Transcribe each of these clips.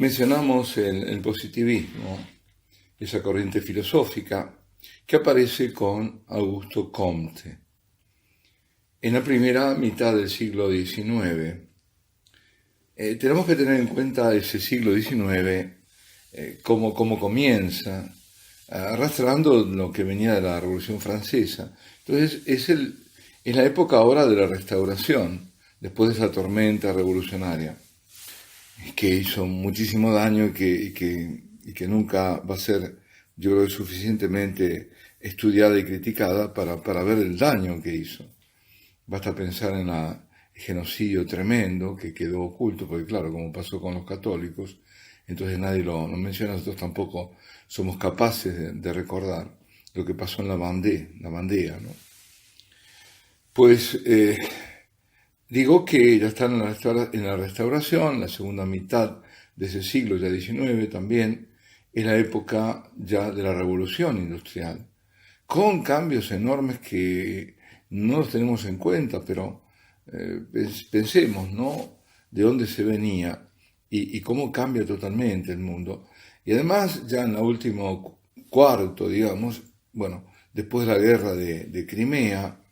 Mencionamos el positivismo, esa corriente filosófica que aparece con Augusto Comte. En la primera mitad del siglo XIX, tenemos que tener en cuenta ese siglo XIX, cómo comienza, arrastrando lo que venía de la Revolución Francesa. Entonces es la época ahora de la Restauración, después de esa tormenta revolucionaria, que hizo muchísimo daño y que nunca va a ser, yo creo, suficientemente estudiada y criticada para ver el daño que hizo. Basta pensar en el genocidio tremendo que quedó oculto, porque claro, como pasó con los católicos, entonces nadie lo menciona, nosotros tampoco somos capaces de recordar lo que pasó en la Bandea, ¿no? Pues digo que ya están en la restauración, la segunda mitad de ese siglo, ya XIX también, es la época ya de la revolución industrial, con cambios enormes que no los tenemos en cuenta, pero pensemos, ¿no?, de dónde se venía y cómo cambia totalmente el mundo. Y además, ya en el último cuarto, digamos, bueno, después de la guerra de Crimea,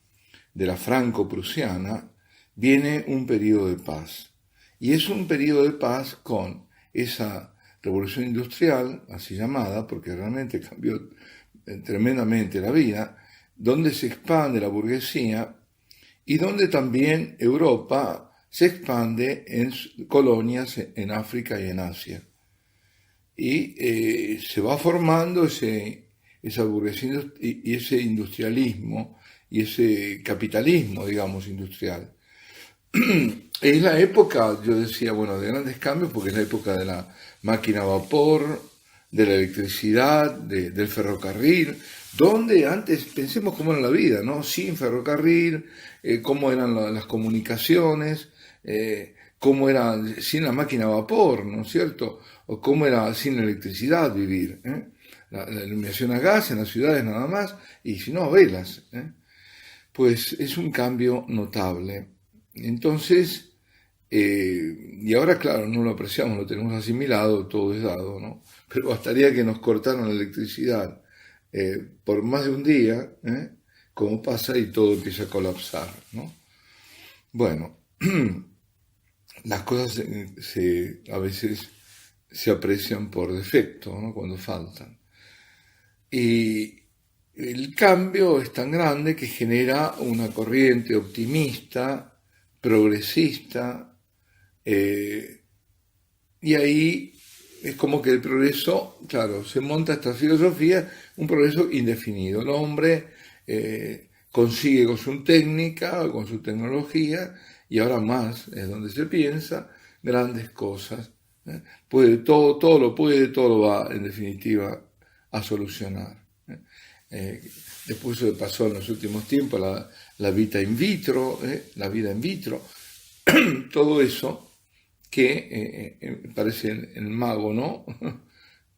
de la franco-prusiana, viene un periodo de paz. Y es un periodo de paz con esa revolución industrial, así llamada, porque realmente cambió tremendamente la vida, donde se expande la burguesía y donde también Europa se expande en colonias en África y en Asia. Y se va formando esa burguesía y ese industrialismo y ese capitalismo, digamos, industrial. Es la época, yo decía, bueno, de grandes cambios, porque es la época de la máquina a vapor, de la electricidad, del ferrocarril, donde antes, pensemos cómo era la vida, ¿no? Sin ferrocarril, cómo eran las comunicaciones, cómo era sin la máquina a vapor, ¿no es cierto? O cómo era sin electricidad vivir, ¿eh? La iluminación a gas en las ciudades nada más, y si no, a velas, ¿eh? Pues es un cambio notable. Entonces, y ahora claro, no lo apreciamos, lo tenemos asimilado, todo es dado, ¿no? Pero bastaría que nos cortaran la electricidad por más de un día, como pasa, y todo empieza a colapsar, ¿no? Bueno, las cosas a veces se aprecian por defecto, ¿no?, cuando faltan. Y el cambio es tan grande que genera una corriente optimista, progresista, y ahí es como que el progreso, claro, se monta esta filosofía, un progreso indefinido. El hombre consigue con su técnica, con su tecnología, y ahora más es donde se piensa, grandes cosas. Puede todo lo puede, todo lo va, en definitiva, a solucionar. Después pasó en los últimos tiempos la vida in vitro, todo eso que parece el mago, ¿no?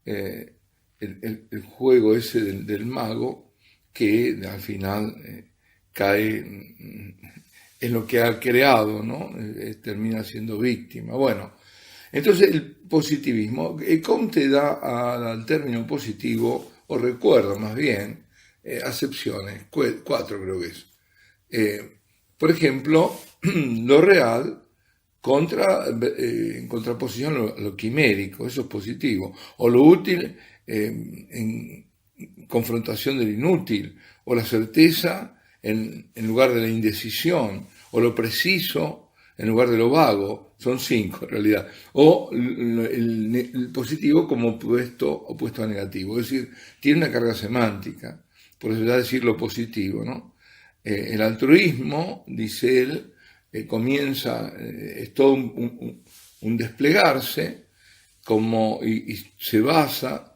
El juego ese del mago que al final cae en lo que ha creado, ¿no? Termina siendo víctima. Bueno, entonces el positivismo, Comte da al término positivo, o recuerda más bien, acepciones, cuatro creo que es. Por ejemplo, lo real en contraposición a lo quimérico, eso es positivo, o lo útil en confrontación del inútil, o la certeza en lugar de la indecisión, o lo preciso en lugar de lo vago, son cinco en realidad, o el positivo como opuesto a negativo, es decir, tiene una carga semántica, por eso ya decir lo positivo, ¿no? El altruismo, dice él, comienza, es todo un desplegarse y se basa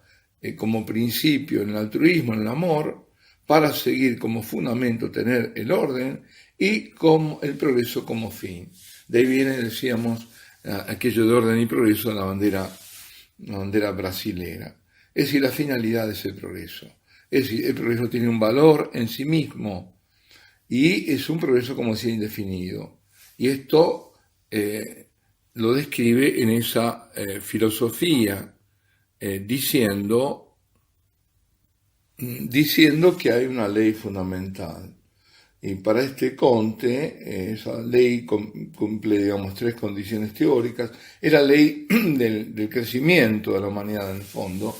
como principio en el altruismo, en el amor, para seguir como fundamento tener el orden y como el progreso como fin. De ahí viene, decíamos, aquello de orden y progreso de la bandera brasilera. Es decir, la finalidad es el progreso. Es decir, el progreso tiene un valor en sí mismo y es un progreso, como decía, indefinido. Y esto lo describe en esa filosofía, diciendo que hay una ley fundamental. Y para este Comte, esa ley cumple, digamos, tres condiciones teóricas. Es la ley del crecimiento de la humanidad, en el fondo,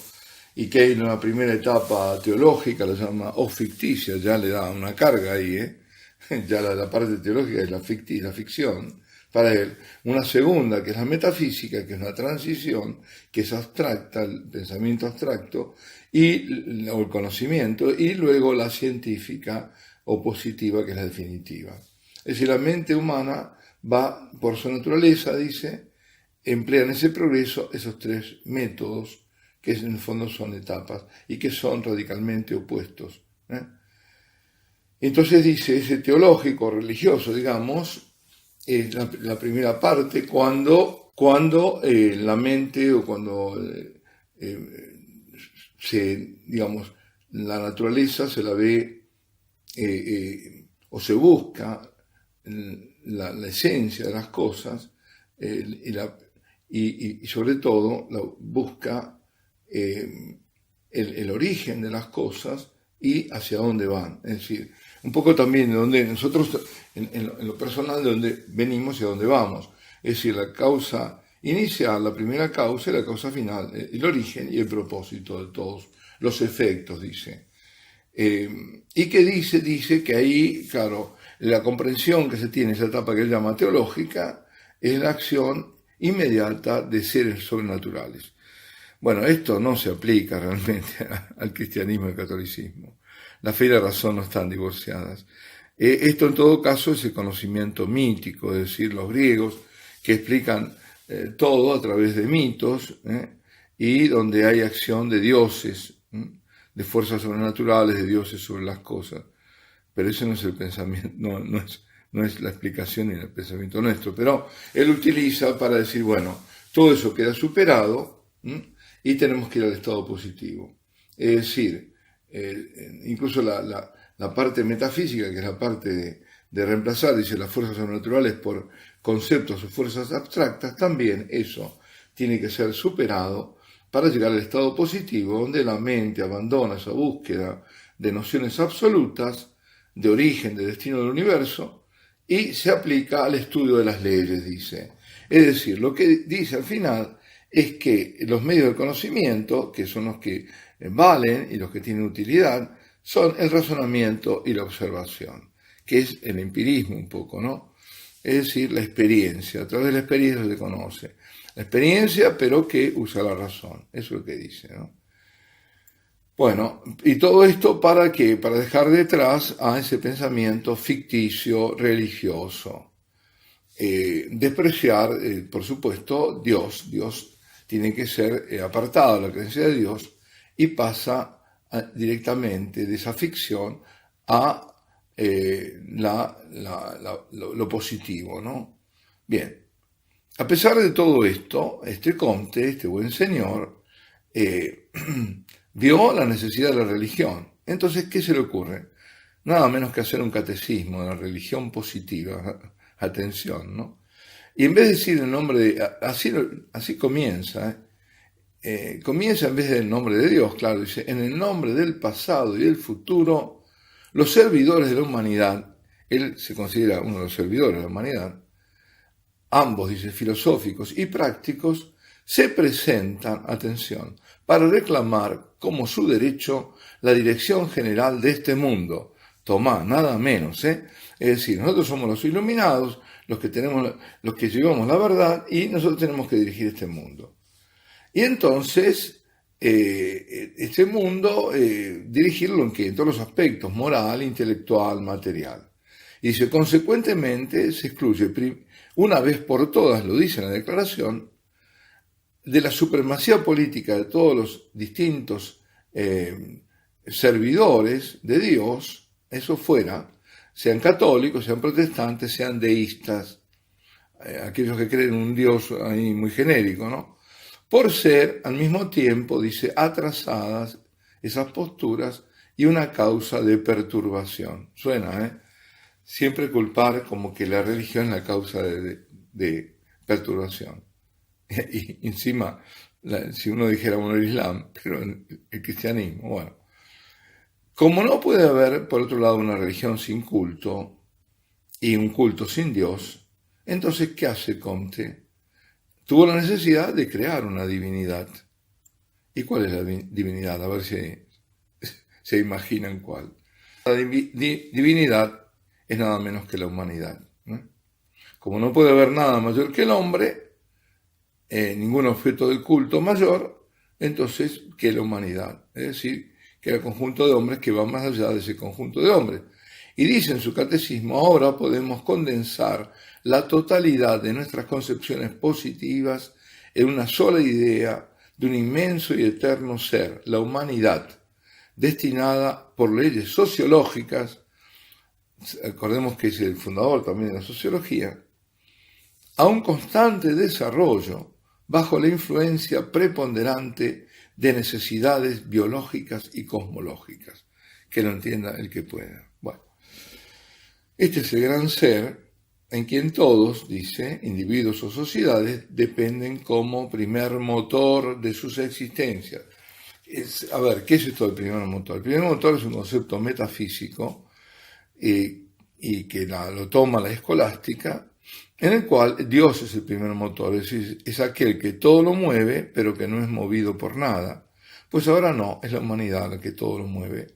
y que en una primera etapa teológica, la llama o ficticia, ya le da una carga ahí, ya la parte teológica es la ficción, para él. Una segunda, que es la metafísica, que es una transición, que es abstracta, el pensamiento abstracto, o el conocimiento, y luego la científica, o positiva, que es la definitiva. Es decir, la mente humana va, por su naturaleza, dice, emplea en ese progreso esos tres métodos, que en el fondo son etapas, y que son radicalmente opuestos. Entonces dice, ese teológico, religioso, digamos, es la primera parte, cuando la mente, o cuando digamos, la naturaleza se la ve, o se busca la esencia de las cosas, y sobre todo busca el origen de las cosas y hacia dónde van. Es decir, un poco también de donde nosotros, en lo personal, de dónde venimos y a dónde vamos. Es decir, la causa inicial, la primera causa, y la causa final, el origen y el propósito de todos los efectos, dice. Y que dice que ahí, claro, la comprensión que se tiene en esa etapa que él llama teológica es la acción inmediata de seres sobrenaturales. Bueno, esto no se aplica realmente al cristianismo y al catolicismo. La fe y la razón no están divorciadas. Esto en todo caso es el conocimiento mítico, es decir, los griegos que explican todo a través de mitos, y donde hay acción de dioses, de fuerzas sobrenaturales, de dioses sobre las cosas. Pero eso no es el pensamiento, no es la explicación ni el pensamiento nuestro. Pero él utiliza para decir, bueno, todo eso queda superado, y tenemos que ir al estado positivo. Es decir, incluso la parte metafísica, que es la parte de reemplazar, dice, las fuerzas sobrenaturales por conceptos o fuerzas abstractas, también eso tiene que ser superado para llegar al estado positivo, donde la mente abandona esa búsqueda de nociones absolutas, de origen, de destino del universo, y se aplica al estudio de las leyes, dice. Es decir, lo que dice al final es que los medios del conocimiento, que son los que valen y los que tienen utilidad, son el razonamiento y la observación, que es el empirismo un poco, ¿no? Es decir, la experiencia. A través de la experiencia se conoce. La experiencia, pero que usa la razón. Eso es lo que dice, ¿no? Bueno, y todo esto ¿para qué? Para dejar detrás a ese pensamiento ficticio, religioso. Despreciar, por supuesto, Dios. Dios tiene que ser apartado de la creencia de Dios, y pasa directamente de esa ficción a lo positivo, ¿no? Bien. A pesar de todo esto, este Comte, este buen señor, vio la necesidad de la religión. Entonces, ¿qué se le ocurre? Nada menos que hacer un catecismo de la religión positiva. Atención, ¿no? Y en vez de decir el nombre de... Así comienza, comienza en vez del nombre de Dios, claro, dice, en el nombre del pasado y del futuro, los servidores de la humanidad, él se considera uno de los servidores de la humanidad, ambos, dice, filosóficos y prácticos, se presentan, atención, para reclamar como su derecho la dirección general de este mundo. Tomá, nada menos, Es decir, nosotros somos los iluminados, los que llevamos la verdad, y nosotros tenemos que dirigir este mundo. Y entonces, este mundo, dirigirlo ¿en qué? En todos los aspectos, moral, intelectual, material. Y dice, consecuentemente, se excluye, una vez por todas, lo dice en la declaración, de la supremacía política de todos los distintos servidores de Dios, eso fuera, sean católicos, sean protestantes, sean deístas, aquellos que creen en un Dios ahí muy genérico, ¿no? Por ser, al mismo tiempo, dice, atrasadas esas posturas y una causa de perturbación. Suena, Siempre culpar como que la religión es la causa de perturbación. Y encima, si uno dijera, bueno, el Islam, pero el cristianismo, bueno. Como no puede haber, por otro lado, una religión sin culto y un culto sin Dios, entonces, ¿qué hace Comte? Tuvo la necesidad de crear una divinidad. ¿Y cuál es la divinidad? A ver si se imaginan cuál. La divinidad es nada menos que la humanidad, ¿no? Como no puede haber nada mayor que el hombre, ningún objeto del culto mayor, entonces, que la humanidad. Es decir, que el conjunto de hombres que va más allá de ese conjunto de hombres. Y dice en su catecismo, ahora podemos condensar la totalidad de nuestras concepciones positivas en una sola idea de un inmenso y eterno ser, la humanidad, destinada por leyes sociológicas, recordemos que es el fundador también de la sociología, a un constante desarrollo bajo la influencia preponderante de necesidades biológicas y cosmológicas. Que lo entienda el que pueda. Bueno, este es el gran ser en quien todos, dice, individuos o sociedades, dependen como primer motor de sus existencias. A ver, ¿qué es esto del primer motor? El primer motor es un concepto metafísico y que lo toma la escolástica, en el cual Dios es el primer motor, es decir, es aquel que todo lo mueve, pero que no es movido por nada. Pues ahora no, es la humanidad la que todo lo mueve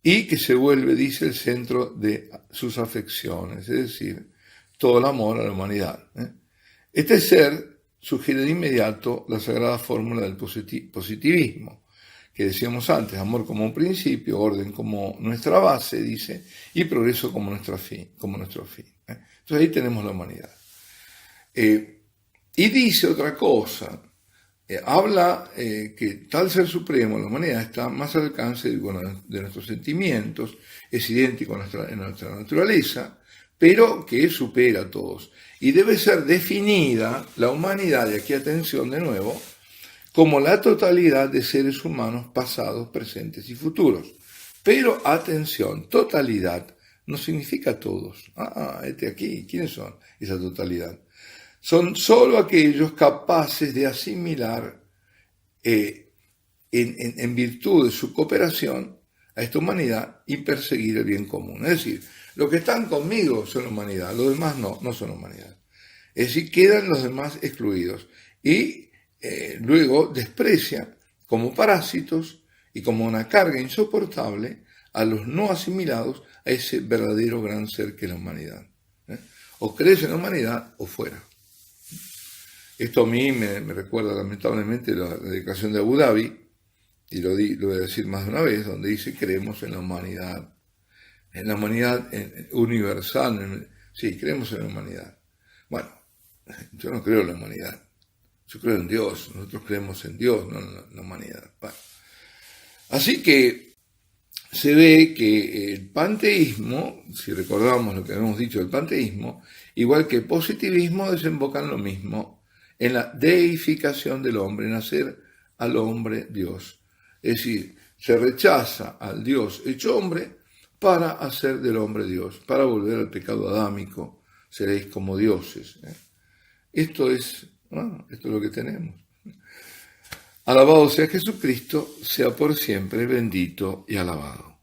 y que se vuelve, dice, el centro de sus afecciones, es decir, todo el amor a la humanidad. Este ser sugiere de inmediato la sagrada fórmula del positivismo, que decíamos antes, amor como un principio, orden como nuestra base, dice, y progreso como nuestro fin. Entonces ahí tenemos la humanidad. Y dice otra cosa, habla que tal ser supremo, la humanidad, está más al alcance de nuestros sentimientos, es idéntico en nuestra naturaleza, pero que supera a todos. Y debe ser definida la humanidad, y aquí atención de nuevo, como la totalidad de seres humanos pasados, presentes y futuros. Pero atención, totalidad no significa todos. Aquí, ¿quiénes son esa totalidad? Son solo aquellos capaces de asimilar en virtud de su cooperación a esta humanidad y perseguir el bien común. Es decir, los que están conmigo son la humanidad, los demás no son humanidad. Es decir, quedan los demás excluidos y luego desprecia como parásitos y como una carga insoportable a los no asimilados a ese verdadero gran ser que es la humanidad. O crees en la humanidad o fuera. Esto a mí me recuerda lamentablemente la declaración de Abu Dhabi, y lo voy a decir más de una vez, donde dice creemos en la humanidad universal, sí, creemos en la humanidad. Bueno, yo no creo en la humanidad, yo creo en Dios, nosotros creemos en Dios, no en la humanidad. Bueno, así que se ve que el panteísmo, si recordamos lo que habíamos dicho del panteísmo, igual que el positivismo, desembocan lo mismo, en la deificación del hombre, en hacer al hombre Dios. Es decir, se rechaza al Dios hecho hombre para hacer del hombre Dios, para volver al pecado adámico, seréis como dioses. Esto es lo que tenemos. Alabado sea Jesucristo, sea por siempre bendito y alabado.